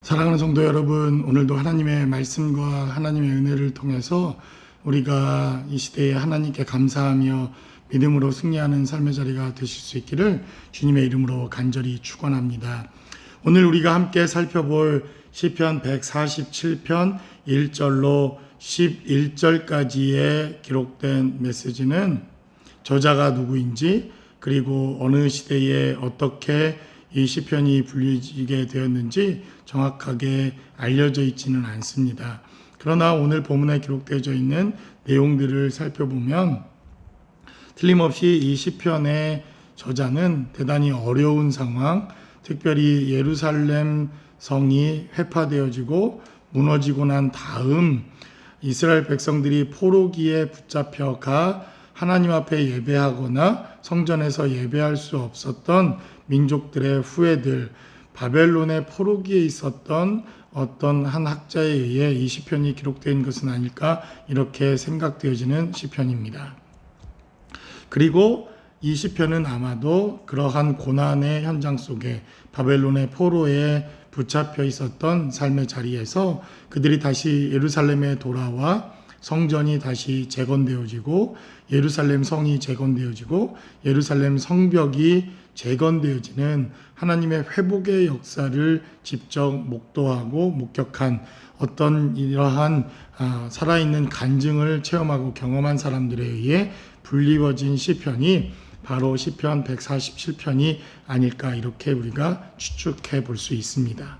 사랑하는 성도 여러분, 오늘도 하나님의 말씀과 하나님의 은혜를 통해서 우리가 이 시대에 하나님께 감사하며 믿음으로 승리하는 삶의 자리가 되실 수 있기를 주님의 이름으로 간절히 축원합니다. 오늘 우리가 함께 살펴볼 시편 147편 1절로 11절까지의 기록된 메시지는 저자가 누구인지, 그리고 어느 시대에 어떻게 이 시편이 불리게 되었는지 정확하게 알려져 있지는 않습니다. 그러나 오늘 본문에 기록되어져 있는 내용들을 살펴보면 틀림없이 이 시편의 저자는 대단히 어려운 상황, 특별히 예루살렘 성이 회파되어지고 무너지고 난 다음 이스라엘 백성들이 포로기에 붙잡혀가 하나님 앞에 예배하거나 성전에서 예배할 수 없었던 민족들의 후예들, 바벨론의 포로기에 있었던 어떤 한 학자에 의해 이 시편이 기록된 것은 아닐까 이렇게 생각되어지는 시편입니다. 그리고 이 시편은 아마도 그러한 고난의 현장 속에 바벨론의 포로에 붙잡혀 있었던 삶의 자리에서 그들이 다시 예루살렘에 돌아와 성전이 다시 재건되어지고 예루살렘 성이 재건되어지고 예루살렘 성벽이 재건되어지는 하나님의 회복의 역사를 직접 목도하고 목격한 어떤 이러한 살아있는 간증을 체험하고 경험한 사람들에 의해 불리워진 시편이 바로 시편 147편이 아닐까 이렇게 우리가 추측해 볼 수 있습니다.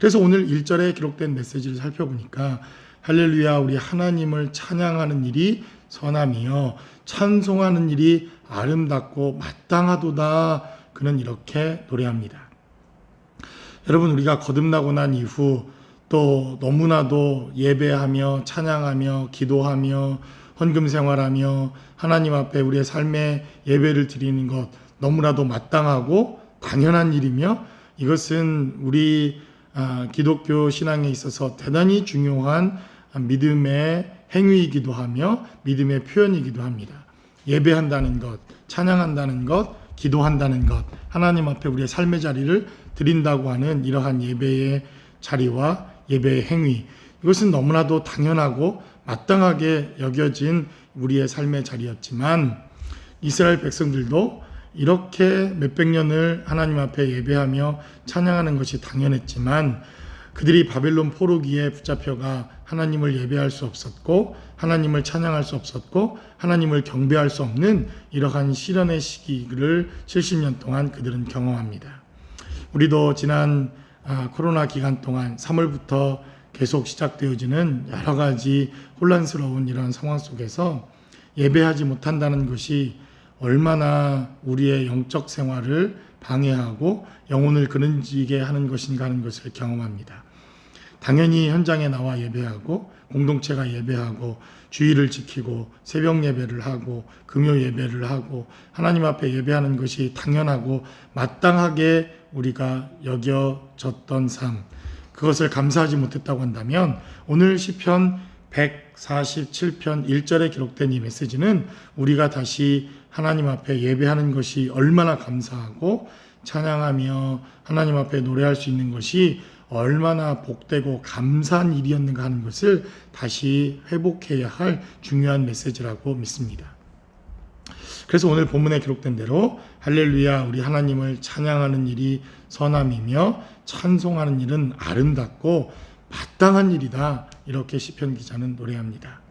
그래서 오늘 1절에 기록된 메시지를 살펴보니까 할렐루야, 우리 하나님을 찬양하는 일이 선함이요 찬송하는 일이 아름답고 마땅하도다. 그는 이렇게 노래합니다. 여러분, 우리가 거듭나고 난 이후 또 너무나도 예배하며 찬양하며 기도하며 헌금 생활하며 하나님 앞에 우리의 삶의 예배를 드리는 것 너무나도 마땅하고 당연한 일이며 이것은 우리 기독교 신앙에 있어서 대단히 중요한 믿음의 행위이기도 하며 믿음의 표현이기도 합니다. 예배한다는 것, 찬양한다는 것, 기도한다는 것, 하나님 앞에 우리의 삶의 자리를 드린다고 하는 이러한 예배의 자리와 예배의 행위, 이것은 너무나도 당연하고 마땅하게 여겨진 우리의 삶의 자리였지만 이스라엘 백성들도 이렇게 몇백 년을 하나님 앞에 예배하며 찬양하는 것이 당연했지만 그들이 바벨론 포로기에 붙잡혀가 하나님을 예배할 수 없었고 하나님을 찬양할 수 없었고 하나님을 경배할 수 없는 이러한 시련의 시기를 70년 동안 그들은 경험합니다. 우리도 지난 코로나 기간 동안 3월부터 계속 시작되어지는 여러 가지 혼란스러운 이러한 상황 속에서 예배하지 못한다는 것이 얼마나 우리의 영적 생활을 방해하고 영혼을 그늘지게 하는 것인가 하는 것을 경험합니다. 당연히 현장에 나와 예배하고 공동체가 예배하고 주의를 지키고 새벽 예배를 하고 금요 예배를 하고 하나님 앞에 예배하는 것이 당연하고 마땅하게 우리가 여겨졌던 삶, 그것을 감사하지 못했다고 한다면 오늘 시편 147편 1절에 기록된 이 메시지는 우리가 다시 하나님 앞에 예배하는 것이 얼마나 감사하고 찬양하며 하나님 앞에 노래할 수 있는 것이 얼마나 복되고 감사한 일이었는가 하는 것을 다시 회복해야 할 중요한 메시지라고 믿습니다. 그래서 오늘 본문에 기록된 대로 할렐루야, 우리 하나님을 찬양하는 일이 선함이며 찬송하는 일은 아름답고 마땅한 일이다. 이렇게 시편 기자는 노래합니다.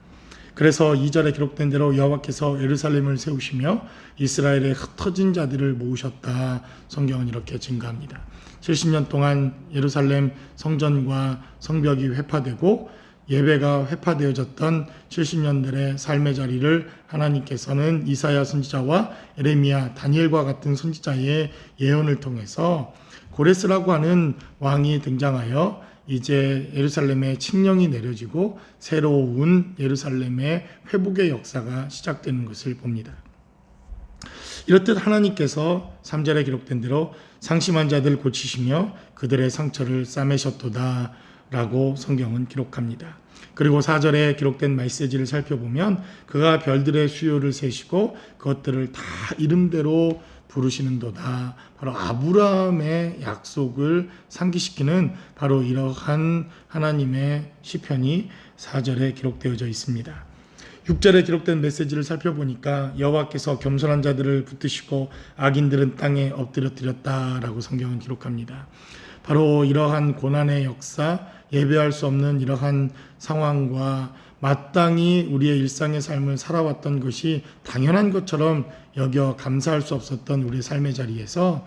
그래서 2절에 기록된 대로 여호와께서 예루살렘을 세우시며 이스라엘의 흩어진 자들을 모으셨다. 성경은 이렇게 증가합니다. 70년 동안 예루살렘 성전과 성벽이 회파되고 예배가 회파되어졌던 70년들의 삶의 자리를 하나님께서는 이사야 선지자와 에레미야, 다니엘과 같은 선지자의 예언을 통해서 고레스라고 하는 왕이 등장하여 이제 예루살렘에 칙령이 내려지고 새로운 예루살렘의 회복의 역사가 시작되는 것을 봅니다. 이렇듯 하나님께서 3절에 기록된 대로 상심한 자들 고치시며 그들의 상처를 싸매셨도다 라고 성경은 기록합니다. 그리고 4절에 기록된 메시지를 살펴보면 그가 별들의 수요를 세시고 그것들을 다 이름대로 부르시는도다. 바로 아브라함의 약속을 상기시키는 바로 이러한 하나님의 시편이 4절에 기록되어져 있습니다. 6절에 기록된 메시지를 살펴보니까 여호와께서 겸손한 자들을 붙드시고 악인들은 땅에 엎드려뜨렸다라고 성경은 기록합니다. 바로 이러한 고난의 역사, 예배할 수 없는 이러한 상황과 마땅히 우리의 일상의 삶을 살아왔던 것이 당연한 것처럼 여겨 감사할 수 없었던 우리의 삶의 자리에서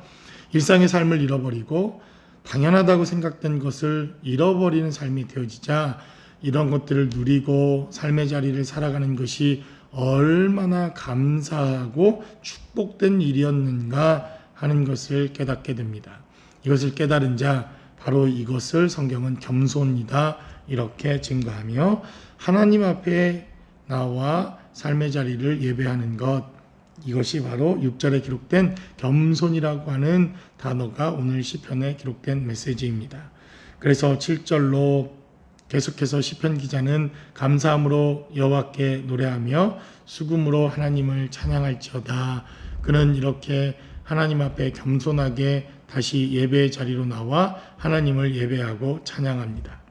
일상의 삶을 잃어버리고 당연하다고 생각된 것을 잃어버리는 삶이 되어지자 이런 것들을 누리고 삶의 자리를 살아가는 것이 얼마나 감사하고 축복된 일이었는가 하는 것을 깨닫게 됩니다. 이것을 깨달은 자, 바로 이것을 성경은 겸손이다 이렇게 증거하며 하나님 앞에 나와 삶의 자리를 예배하는 것, 이것이 바로 6절에 기록된 겸손이라고 하는 단어가 오늘 시편에 기록된 메시지입니다. 그래서 7절로 계속해서 시편 기자는 감사함으로 여호와께 노래하며 수금으로 하나님을 찬양할지어다. 그는 이렇게 하나님 앞에 겸손하게 다시 예배의 자리로 나와 하나님을 예배하고 찬양합니다.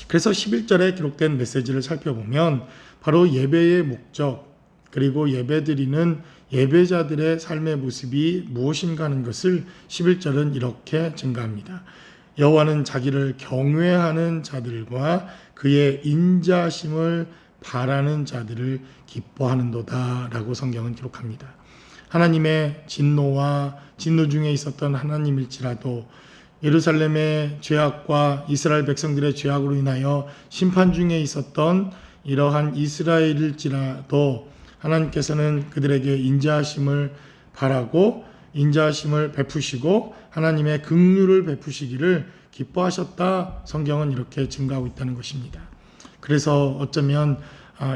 그래서 11절에 기록된 메시지를 살펴보면 바로 예배의 목적 그리고 예배드리는 예배자들의 삶의 모습이 무엇인가 하는 것을 11절은 이렇게 증가합니다. 여호와는 자기를 경외하는 자들과 그의 인자심을 바라는 자들을 기뻐하는도다 라고 성경은 기록합니다. 하나님의 진노와 진노 중에 있었던 하나님일지라도 예루살렘의 죄악과 이스라엘 백성들의 죄악으로 인하여 심판 중에 있었던 이러한 이스라엘일지라도 하나님께서는 그들에게 인자하심을 바라고 인자하심을 베푸시고 하나님의 긍휼을 베푸시기를 기뻐하셨다. 성경은 이렇게 증거하고 있다는 것입니다. 그래서 어쩌면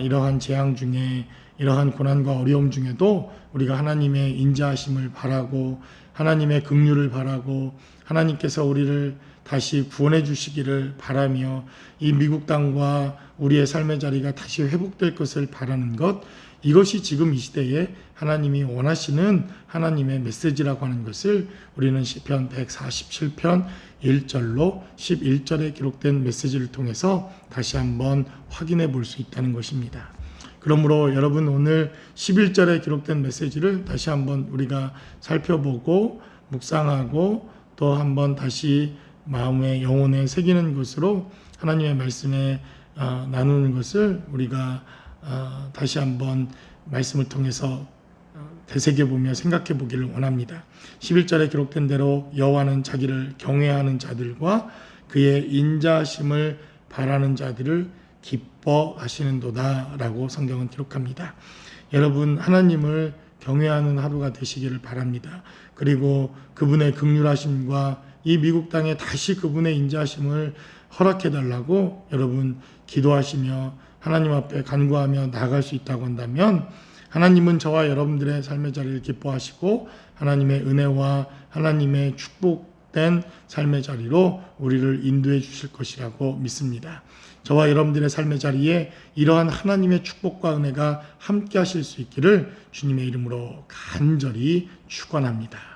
이러한 재앙 중에 이러한 고난과 어려움 중에도 우리가 하나님의 인자하심을 바라고 하나님의 긍휼을 바라고 하나님께서 우리를 다시 구원해 주시기를 바라며 이 미국 땅과 우리의 삶의 자리가 다시 회복될 것을 바라는 것, 이것이 지금 이 시대에 하나님이 원하시는 하나님의 메시지라고 하는 것을 우리는 시편 147편 1절로 11절에 기록된 메시지를 통해서 다시 한번 확인해 볼 수 있다는 것입니다. 그러므로 여러분 오늘 11절에 기록된 메시지를 다시 한번 우리가 살펴보고 묵상하고 또 한번 다시 마음의 영혼에 새기는 것으로 하나님의 말씀에 나누는 것을 우리가 다시 한번 말씀을 통해서 되새겨보며 생각해 보기를 원합니다. 11절에 기록된 대로 여호와는 자기를 경외하는 자들과 그의 인자심을 바라는 자들을 기뻐하시는도다 라고 성경은 기록합니다. 여러분 하나님을 경외하는 하루가 되시기를 바랍니다. 그리고 그분의 긍휼하심과 이 미국 땅에 다시 그분의 인자하심을 허락해 달라고 여러분 기도하시며 하나님 앞에 간구하며 나아갈 수 있다고 한다면 하나님은 저와 여러분들의 삶의 자리를 기뻐하시고 하나님의 은혜와 하나님의 축복된 삶의 자리로 우리를 인도해 주실 것이라고 믿습니다. 저와 여러분들의 삶의 자리에 이러한 하나님의 축복과 은혜가 함께 하실 수 있기를 주님의 이름으로 간절히 축원합니다.